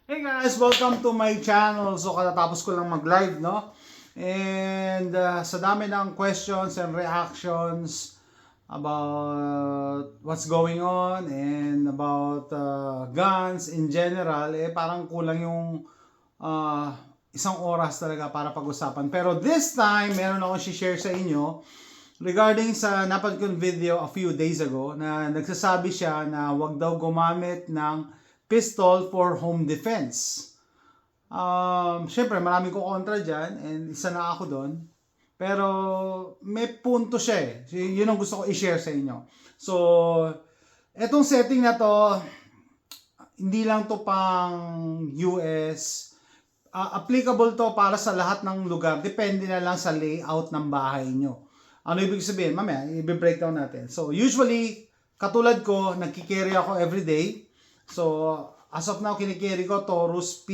Hey guys, welcome to my channel. So katatapos ko lang mag-live, no? And sa dami ng questions and reactions about what's going on and about guns in general, parang kulang yung uh, isang oras talaga para pag-usapan. Pero this time, meron akong share sa inyo regarding sa napanood kong video a few days ago na nagsasabi siya na wag daw gumamit ng pistol for home defense. Syempre, maraming ko kontra dyan and isa na ako doon. Pero may punto siya eh. Yun ang gusto ko i-share sa inyo. So, etong setting na to, hindi lang to pang US. Applicable to para sa lahat ng lugar. Depende na lang sa layout ng bahay nyo. Ano ibig sabihin? Mamaya, i-breakdown natin. So, usually, katulad ko, nagkikerry ako everyday. So, as of now, kinikerry ko Taurus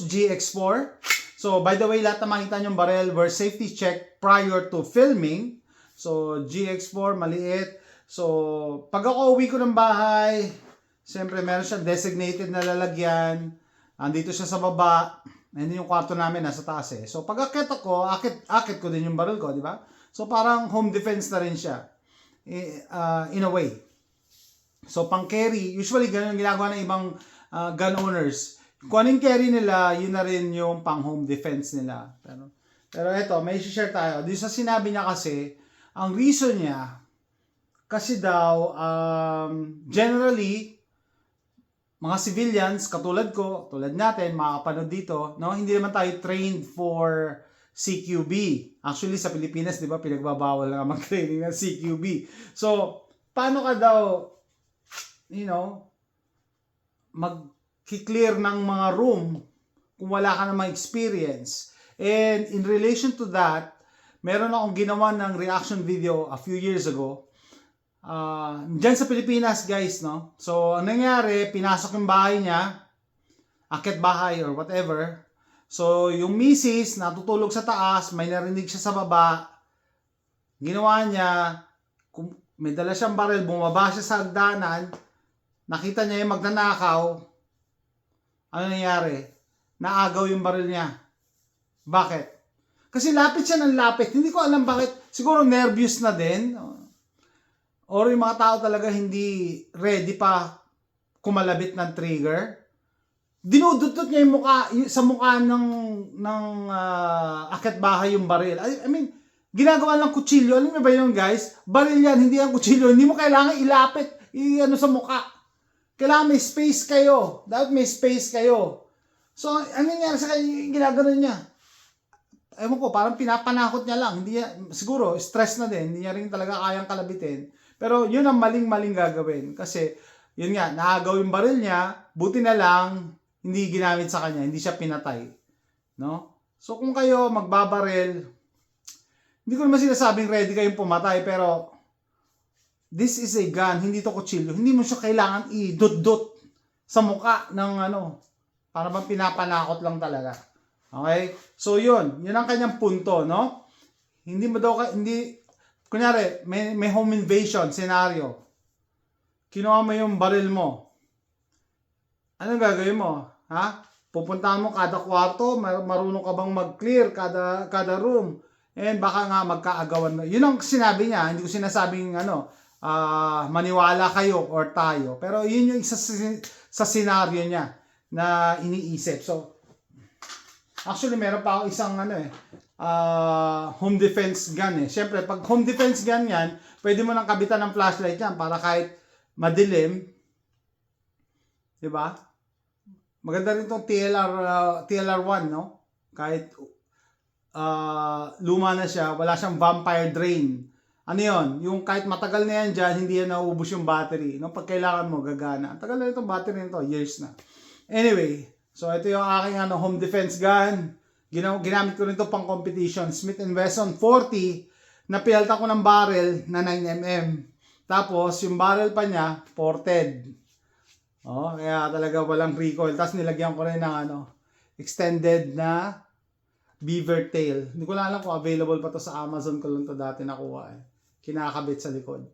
GX4. So, by the way, lahat na makita nyong barrel were safety check prior to filming. So, GX4, maliit. So, pag ako uwi ko ng bahay, siyempre meron siyang designated na lalagyan. Andito siya sa baba. And yung kwarto namin nasa taas eh. So, pag akit ako, akit ko din yung barrel ko, di ba? So, parang home defense na rin siya. In a way. So, pang carry, usually ganun ginagawa ng ibang gun owners. Kung anong carry nila, yun na rin yung pang home defense nila. Pero eto, may share tayo. Dito sa sinabi niya kasi, ang reason niya, kasi daw, generally, mga civilians, katulad ko, tulad natin, makakapanood dito, no? Hindi naman tayo trained for CQB. Actually, sa Pilipinas, di ba, pinagbabawal na mag-training ng CQB. So, paano ka daw mag-clear ng mga room kung wala ka namang experience. And in relation to that, meron akong ginawa ng reaction video a few years ago. Diyan sa Pilipinas, guys, no? So, ang nangyari, pinasok yung bahay niya, akit bahay or whatever. So, yung misis, natutulog sa taas, may narinig siya sa baba. Ginawa niya, may dala siyang baril, bumaba siya sa hagdanan, nakita niya yung magnanakaw, ano nangyari? Naagaw yung baril niya. Bakit? Kasi lapit siya ng lapit. Hindi ko alam bakit. Siguro nervous na din. Or yung mga tao talaga hindi ready pa kumalabit ng trigger. Dinudutot niya yung sa mukha ng akit bahay yung baril. I mean, ginagawa lang kutsilyo. Alam mo ba yun, guys? Baril yan, hindi ang kutsilyo. Hindi mo kailangan ilapit sa mukha. Kailangan may space kayo. Dapat may space kayo. So, ano nangyari sa kanya? Ginagano niya. Ewan ko, parang pinapanakot niya lang. Hindi siguro, stress na din. Hindi niya rin talaga kayang kalabitin. Pero yun ang maling-maling gagawin. Kasi, yun nga, naagaw yung baril niya. Buti na lang, hindi ginamit sa kanya. Hindi siya pinatay. No? So, kung kayo magbabaril, hindi ko naman sinasabing ready kayong pumatay. Pero, this is a gun, hindi to kutsilyo. Hindi mo siya kailangan i-dot-dot sa mukha ng para bang pinapanakot lang talaga. Okay? So yun ang kanyang punto, no? Hindi mo daw, kunyari, may home invasion scenario. Kinuha mo yung baril mo. Anong gagawin mo? Ha? Pupuntahan mo kada kwarto, marunong ka bang mag-clear kada room. And baka nga magkaagawan mo. Yun ang sinabi niya, hindi ko sinasabing maniwala kayo or tayo. Pero yun yung isa sa scenario niya na iniisip. So, actually meron pa ako isang home defense gun eh. Siyempre, pag home defense gun yan, pwede mo nang kabitan ng flashlight yan para kahit madilim. Diba? Maganda rin itong TLR1, no? Kahit luma na siya, wala siyang vampire drain. Ano yun? Yung kahit matagal na yan dyan, hindi yan nauubos yung battery. No? Pag kailangan mo, gagana. Ang tagal na itong battery nito, years na. Anyway, so ito yung aking home defense gun. Ginamit ko rin ito pang competition. Smith & Wesson 40 na pinalta ko ng barrel na 9mm. Tapos, yung barrel pa niya, ported. Kaya talaga walang recoil. Tapos nilagyan ko rin ng extended na beaver tail. Hindi ko lang alam kung available pa to sa Amazon ko lang to dati nakuha eh. Kinakabit sa likod.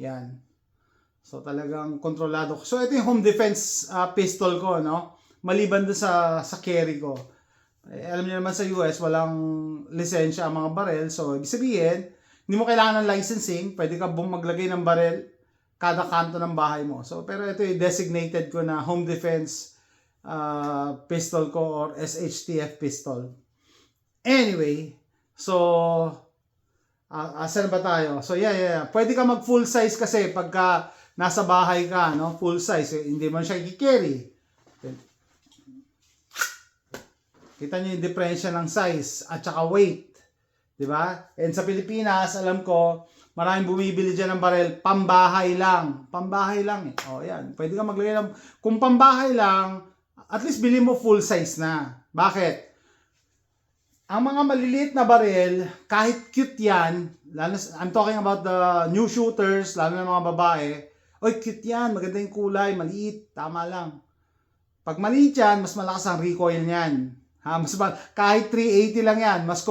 Yan. So talagang kontrolado ko. So ito yung home defense pistol ko, no? Maliban doon sa carry ko. Alam niyo naman sa US, walang lisensya ang mga barel. So ibig sabihin, hindi mo kailangan ng licensing. Pwede ka maglagay ng barel kada kanto ng bahay mo. So pero ito yung designated ko na home defense pistol ko or SHTF pistol. Anyway, so asan ba tayo? So yeah. Pwede ka mag full size kasi pagka nasa bahay ka, no? Full size, hindi mo siya i-carry. Kita niyo yung diferensya ng size at saka weight, 'di ba? And sa Pilipinas, alam ko, maraming bumibili diyan ng barel pambahay lang. Pambahay lang eh. Oh, yan. Pwede ka maglagay ng kung pambahay lang, at least bili mo full size na. Bakit? Ang mga maliliit na baril, kahit cute yan, I'm talking about the new shooters, lalo na mga babae, oy, cute yan, maganda yung kulay, maliit, tama lang. Pag maliit yan, mas malakas ang recoil niyan. Kahit 380 lang yan, as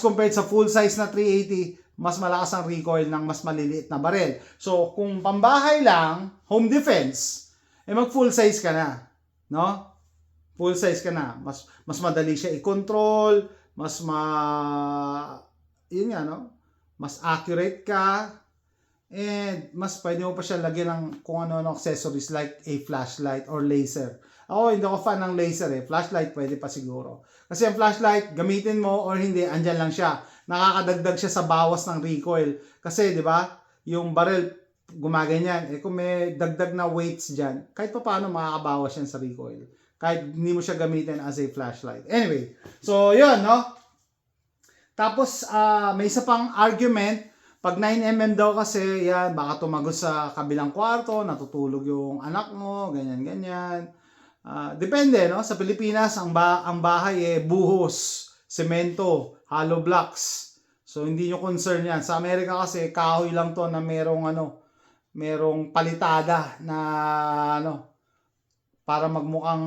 compared sa full size na 380, mas malakas ang recoil ng mas maliliit na baril. So, kung pambahay lang, home defense, mag full size ka na, no? Full size ka na. Mas madali siya i-control, yun nga, no? Mas accurate ka, and mas pwede mo pa siya lagyan ng kung ano accessories like a flashlight or laser. Ako, hindi ako fan ng laser eh. Flashlight, pwede pa siguro. Kasi ang flashlight, gamitin mo or hindi, andyan lang siya. Nakakadagdag siya sa bawas ng recoil. Kasi, di ba, yung barrel, gumaganyan. Kung may dagdag na weights dyan, kahit pa paano makakabawas yan sa recoil. Kahit hindi mo siya gamitin as a flashlight. Anyway, so yun, no? Tapos, may isa pang argument, pag 9mm daw kasi, yan, baka tumagos sa kabilang kwarto, natutulog yung anak mo, ganyan. Depende, no? Sa Pilipinas, ang bahay buhos, semento, hollow blocks. So, hindi nyo concern yan. Sa Amerika kasi, kahoy lang to na merong palitada na, para magmukhang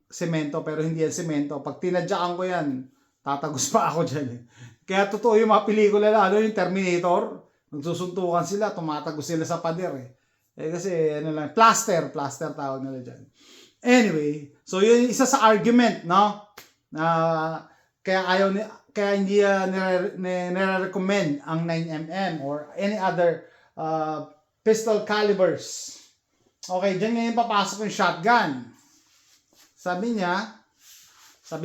semento pero hindi yan semento. Pag tinadyakan ko yan, tatagos pa ako dyan eh. Kaya totoo yung mga pelikula na, yung Terminator, nagsusuntukan sila, tumatagos sila sa pader eh. Kasi plaster tawag nila dyan. Anyway, so yun isa sa argument, no? Kaya hindi nire-recommend ang 9mm or any other pistol calibers. Okay, dyan ngayon papasok yung shotgun. Sabi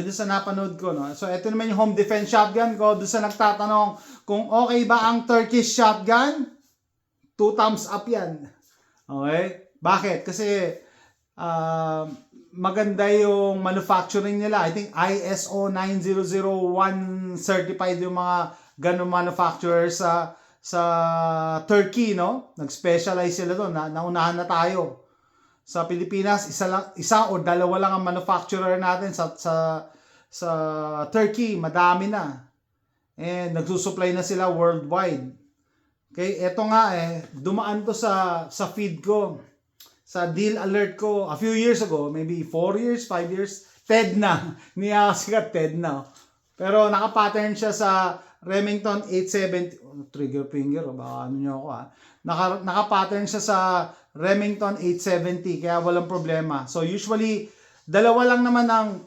doon sa napanood ko, no? So, ito naman yung home defense shotgun ko. Doon sa nagtatanong kung okay ba ang Turkish shotgun, 2 thumbs up yan. Okay? Bakit? Kasi, maganda yung manufacturing nila. I think ISO 9001 certified yung mga ganong manufacturers sa Turkey, no? Nag-specialize sila doon. Naunahan na tayo. Sa Pilipinas, isa o dalawa lang ang manufacturer natin sa Turkey. Madami na. And nagsusupply na sila worldwide. Okay, eto nga dumaan to sa feed ko. Sa deal alert ko a few years ago, maybe 4 years, 5 years, TED na. Niyasikat TED na. Pero naka-pattern siya sa Remington 870, trigger finger, baka ano nyo ako naka-pattern siya sa Remington 870, kaya walang problema. So usually, dalawa lang naman ang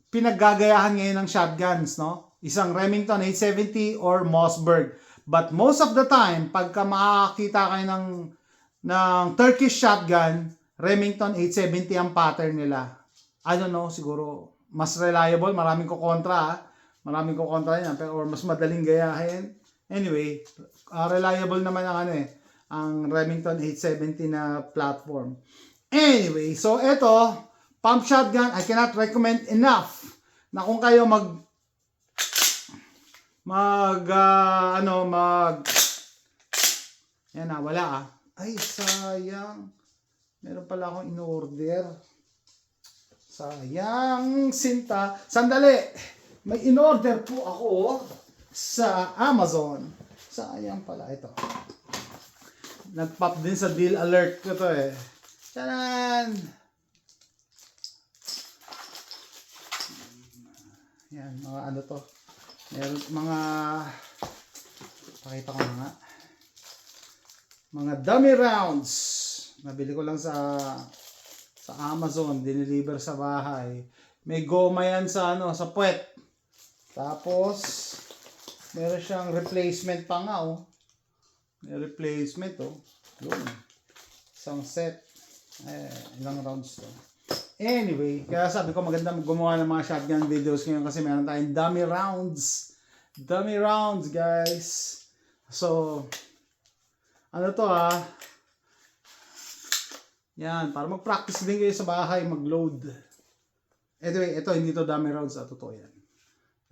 pinaggagayahan ngayon ng shotguns, no? Isang Remington 870 or Mossberg. But most of the time, pagka makakita kayo ng Turkish shotgun, Remington 870 ang pattern nila. I don't know, siguro mas reliable, maraming kukontra yan, or mas madaling gayahin. Anyway, reliable naman ang Remington 870 na platform. Anyway, so eto, pump shotgun, I cannot recommend enough na kung kayo yan na, wala Ay, sayang. Meron pala akong in-order. Sayang, sinta. Sandali! May in-order po ako sa Amazon. Sayang pala ito. Nag-pop din sa deal alert ko to eh. Tanan! Yan, mga ano to. Meron mga... Pakita ko na nga. Mga dummy rounds. Nabili ko lang sa Amazon, dineliver sa bahay. May goma yan sa sa puwet. Tapos meron siyang replacement pa nga May replacement Yun. Isang set. Ilang rounds to. Anyway, kaya sabi ko maganda gumawa ng mga shotgun videos ngayon kasi meron tayong dummy rounds. Dummy rounds, guys. So, ano to yan, para mag-practice din kayo sa bahay, mag-load. Anyway, ito hindi to dummy rounds, totoo yan.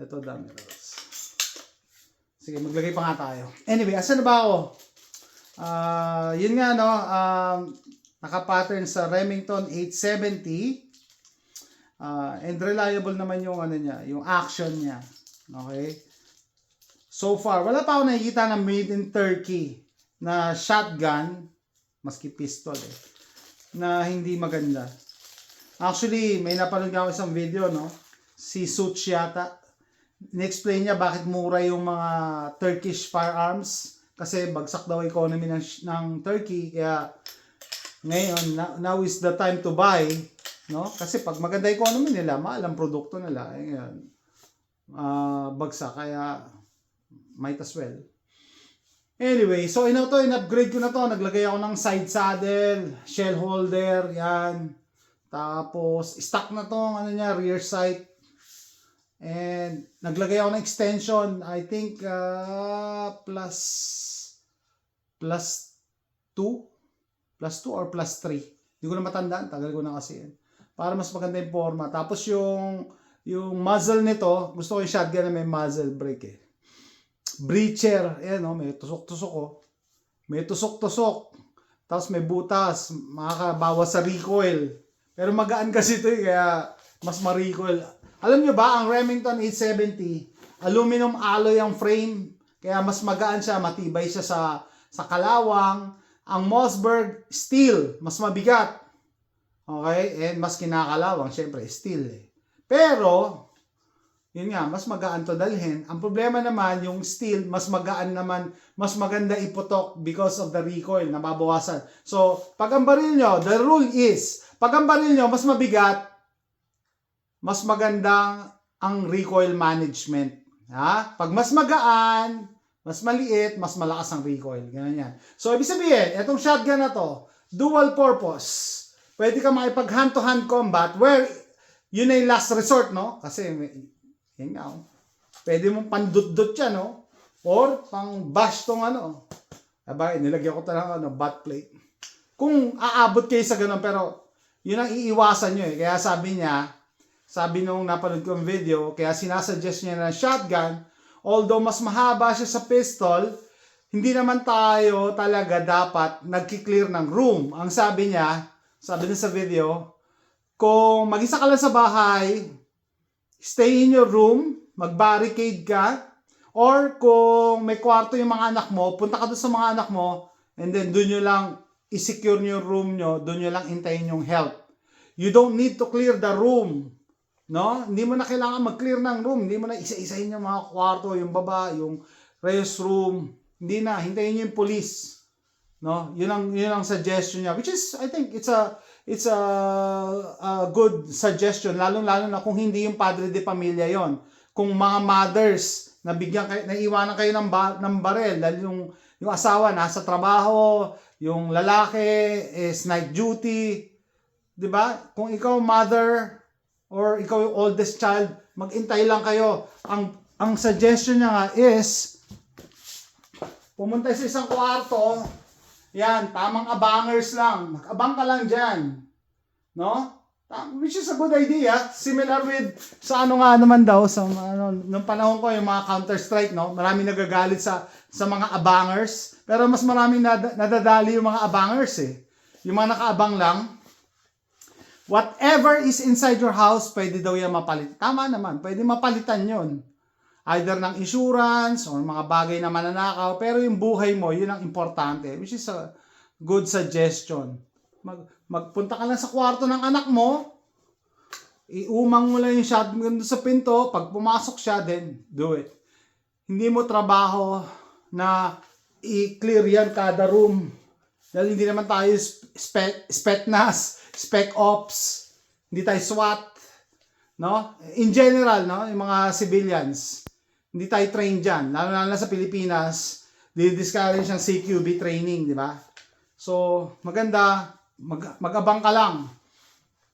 Ito dummy rounds. Sige, maglagay pa nga tayo. Anyway, asan na ba ako? Yun nga naka-pattern sa Remington 870. And reliable naman yung niya, yung action niya. Okay? So far, wala pa ako nakikita na made in Turkey na shotgun, maski pistol na hindi maganda. Actually, may napanood ako isang video, si Suits yata. In-explain niya bakit mura yung mga Turkish firearms. Kasi bagsak daw economy ng Turkey. Kaya ngayon, now is the time to buy. Kasi pag maganda economy nila, mahal ang produkto nila. Bagsak. Kaya might as well. Anyway, so in-upgrade ko na to. Naglagay ako ng side saddle, shell holder, yan. Tapos, stock na to, rear sight. And, naglagay ako ng extension, I think, plus 2 or plus 3. Hindi ko na matandaan, tagal ko na kasi yan. Para mas maganda yung forma. Tapos yung muzzle nito, gusto ko yung shotgun na may muzzle brake Breacher, may tusok-tusok May tusok-tusok. Tapos may butas, makakabawas sa recoil. Pero magaan kasi ito kaya mas ma-recoil. Alam nyo ba, ang Remington 870, aluminum alloy ang frame. Kaya mas magaan siya, matibay siya sa kalawang. Ang Mossberg, steel, mas mabigat. Okay? And mas kinakalawang, syempre, steel Pero, yun nga, mas magaan to dalhin. Ang problema naman, yung steel, mas magaan naman, mas maganda iputok because of the recoil, nababawasan. So, pag ang baril nyo, the rule is, pag ang baril nyo mas mabigat, mas magandang ang recoil management. Pag mas magaan, mas maliit, mas malakas ang recoil. Ganun yan. So, ibig sabihin, itong shotgun na to, dual purpose. Pwede ka makipag hand-to-hand combat where yun ay last resort, Kasi, yan nga, pwede mong pandut-dut yan, or pang bash tong nilagyan ko talaga butt plate. Kung aabot kayo sa ganun, pero yun ang iiwasan nyo Kaya sabi nung napanood kong video, kaya sinasuggest niya ng shotgun, although mas mahaba siya sa pistol, hindi naman tayo talaga dapat nagki-clear ng room. Ang sabi niya sa video, kung mag-isa ka lang sa bahay, stay in your room, mag-barricade ka, or kung may kwarto yung mga anak mo, punta ka doon sa mga anak mo, and then doon nyo lang i-secure nyo yung room nyo, doon nyo lang intayin yung help. You don't need to clear the room. Hindi mo na kailangan mag-clear ng room. Hindi mo na isa-isahin yung mga kwarto, yung baba, yung restroom. Hindi na, hintayin nyo yung police. Yun ang suggestion niya, which is, I think, it's a good suggestion, lalong-lalo na kung hindi yung padre de pamilya yon. Kung mga mothers, naiwanan kayo ng barel, dahil yung asawa nasa trabaho, yung lalaki is night duty, di ba? Kung ikaw mother, or ikaw yung oldest child, mag-intay lang kayo. Ang suggestion niya nga is, pumunta sa isang kwarto, yan, tamang abangers lang. Mag-abang ka lang dyan. Which is a good idea. Similar with, sa nga naman daw, nung panahon ko, yung mga Counter-Strike, Maraming nagagalit sa mga abangers. Pero mas maraming nadadali yung mga abangers Yung mga nakaabang lang. Whatever is inside your house, pwede daw yan mapalit. Tama naman, pwede mapalitan yon. Either ng insurance or mga bagay na mananakaw, pero yung buhay mo, yun ang importante, which is a good suggestion. Magpunta ka lang sa kwarto ng anak mo, iumang mo lang yung shotgun sa pinto, pag pumasok siya, then do it. Hindi mo trabaho na i-clear yan kada room. Dahil hindi naman tayo spetnas, spec ops, hindi tayo SWAT, no? In general, no, yung mga civilians, hindi tayo trained dyan. Lalo na sa Pilipinas, di-discourage ang CQB training, di ba? So, maganda, mag-abang ka lang,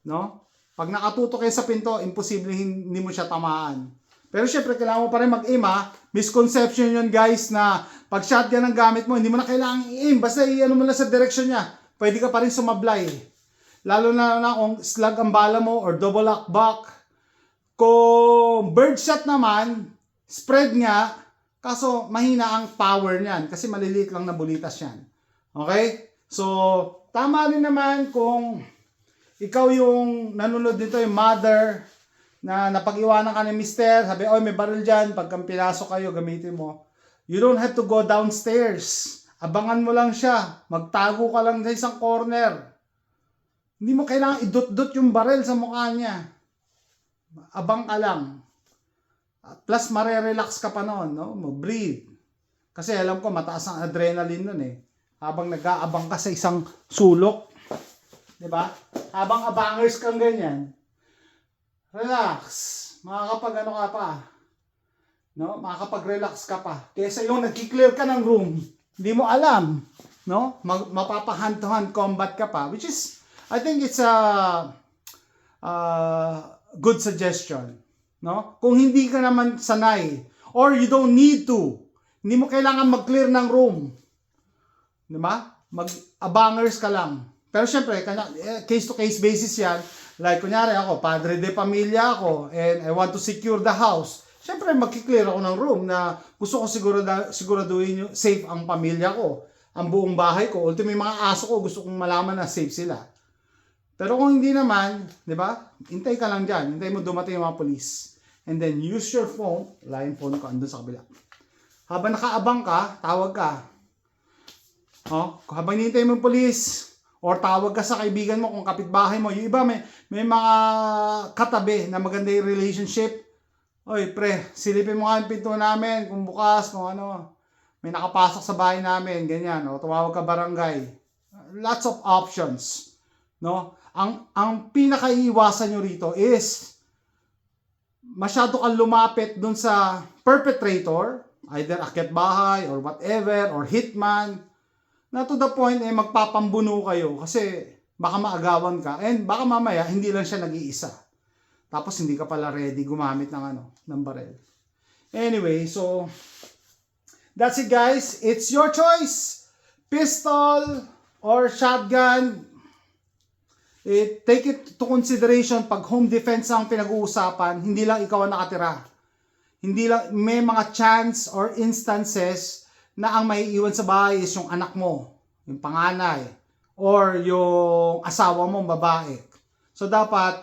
no? Pag nakatutok kayo sa pinto, imposible hindi mo siya tamaan. Pero syempre, kailangan mo pa rin mag-aim, ha? Misconception yun, guys, na pag shotgun ang gamit mo, hindi mo na kailangan i-aim. Basta i-ano mo lang sa direction niya. Pwede ka pa rin sumablay. Lalo na kung slug ang bala mo or double lockback. Kung birdshot naman, spread nga, kaso mahina ang power niyan kasi maliliit lang na bulitas yan. Okay? So, tama rin naman kung ikaw yung nanonood dito, yung mother, na napag-iwanan ka ni mister, sabi, oy, may baril dyan, pag pinasok kayo, gamitin mo. You don't have to go downstairs. Abangan mo lang siya. Magtago ka lang sa isang corner. Hindi mo kailangan idot-dot yung baril sa mukha niya. Abang ka lang. Plus, marerelax ka pa noon, no? Breathe. Kasi alam ko, mataas ang adrenaline nun eh. Habang nag-aabang ka sa isang sulok. Diba? Habang abangers kang ganyan. Relax. Makakapag-ano ka pa. No? Makakapag-relax ka pa. Kesa yung nag-clear ka ng room, hindi mo alam. No? Mapapa-hand-to-hand combat ka pa. Which is, I think it's a good suggestion. No? Kung hindi ka naman sanay, or you don't need to, hindi mo kailangan mag-clear ng room. Diba? Mag-abangers ka lang. Pero syempre, case-to-case basis yan. Like, kunyari ako, padre de pamilya ako, and I want to secure the house. Syempre, magkiklear ako ng room na gusto ko siguraduhin yung safe ang pamilya ko, ang buong bahay ko. Ultimo, yung mga aso ko, gusto kong malaman na safe sila. Pero kung hindi naman, di ba, hintay ka lang dyan. Hintay mo dumating yung mga police. And then, use your phone. Wala yung phone ko, andun sa kabila. Habang nakaabang ka, tawag ka. Habang hinintay mo yung police, or tawag ka sa kaibigan mo kung kapitbahay mo. Yung iba may mga katabi na maganda yung relationship. Oy, pre, silipin mo nga yung pinto namin kung bukas, kung ano. May nakapasok sa bahay namin, ganyan. O tumawag ka barangay. Lots of options. No? Ang pinakaiiwasan nyo rito is masyado kang lumapit dun sa perpetrator, either akyat bahay or whatever, or hitman, na to the point magpapambuno kayo kasi baka maagawan ka and baka mamaya hindi lang siya nag-iisa. Tapos hindi ka pala ready gumamit ng baril. Anyway, so that's it, guys. It's your choice. Pistol or shotgun. Take it to consideration pag home defense ang pinag-uusapan, hindi lang ikaw ang nakatira. Hindi lang, may mga chance or instances na ang maiiwan sa bahay is yung anak mo, yung panganay, or yung asawa mo, babae. So dapat,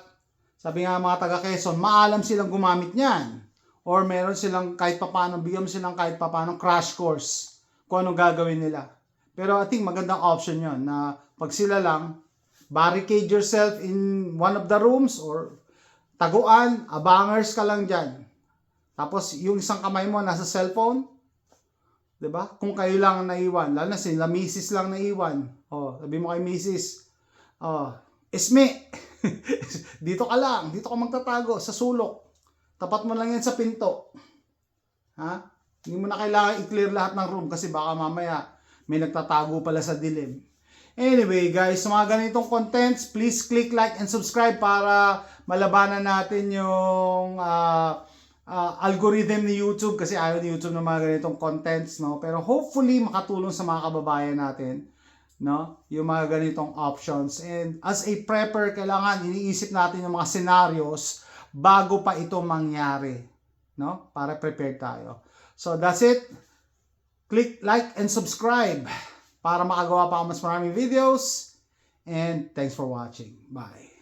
sabi nga mga taga Quezon, maalam silang gumamit niyan. Or meron silang kahit papano, bigyan mo silang kahit papano crash course kung anong gagawin nila. Pero I think magandang option yon na pag sila lang, barricade yourself in one of the rooms or taguan, abangers ka lang dyan. Tapos yung isang kamay mo nasa cellphone, diba? Kung kayo lang ang naiwan, lalo na sila misis lang naiwan. Sabi mo kay misis, Esme, dito ka lang, dito ka magtatago sa sulok. Tapat mo lang yan sa pinto. Ha? Hindi mo na kailangan i-clear lahat ng room kasi baka mamaya may nagtatago pala sa dilim. Anyway, guys, sa mga ganitong contents, please click like and subscribe para malabanan natin yung algorithm ni YouTube kasi ayaw ni YouTube ng mga ganitong contents, no? Pero hopefully makatulong sa mga kababayan natin, no? Yung mga ganitong options. And as a prepper, kailangan iniisip natin yung mga scenarios bago pa ito mangyari, no? Para prepared tayo. So that's it. Click like and subscribe para makagawa pa ako mas maraming videos. And thanks for watching. Bye.